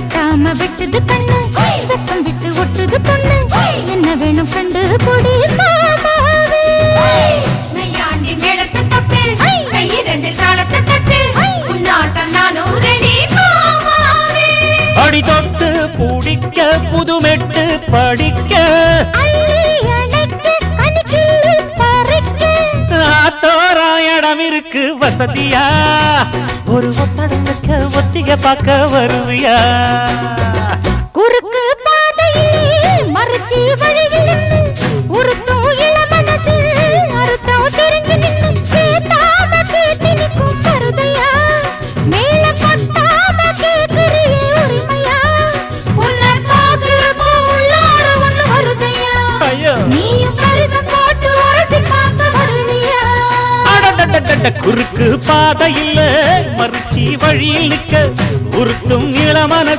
வெட்டாம வெட்டுது கண்ணு வெக்கம் விட்டு ஒட்டுது பொண்ணு என்ன வேணும் கண்டு பொடி மாமாவே நையாண்டி மேளத்தை தொட்டு கை ரெண்டு சாலத்தை தட்டு உன்னாட்டம் நானும் ரெடி மாமாவே அடி தொட்டு பூடிக்க புதுமெட்டு படிக்க தோராயிடம் இருக்கு வசதியா ஒரு ஒத்தடம் வைக்க ஒத்திக பார்க்க வருவியா குறுக்கு பாதையில் மறுச்சி வழியில் உருத்தும் இளமனசில் அறுத்தம் தெரிஞ்சு நின்று கேட்டாம கேட்டு நிற்கும் கருதையா மேல கொட்டாம கேட்கிறியே உரிமையா உன்னை பார்க்கிறப்போ உள்ளார ஒண்ணு வருதையா நீயும் பரிசம் போட்டு உரசி பார்க்க வருவியா குறுக்கு பாதையில் மறுச்சி வழியில் நிற்க உருத்தும் இளமன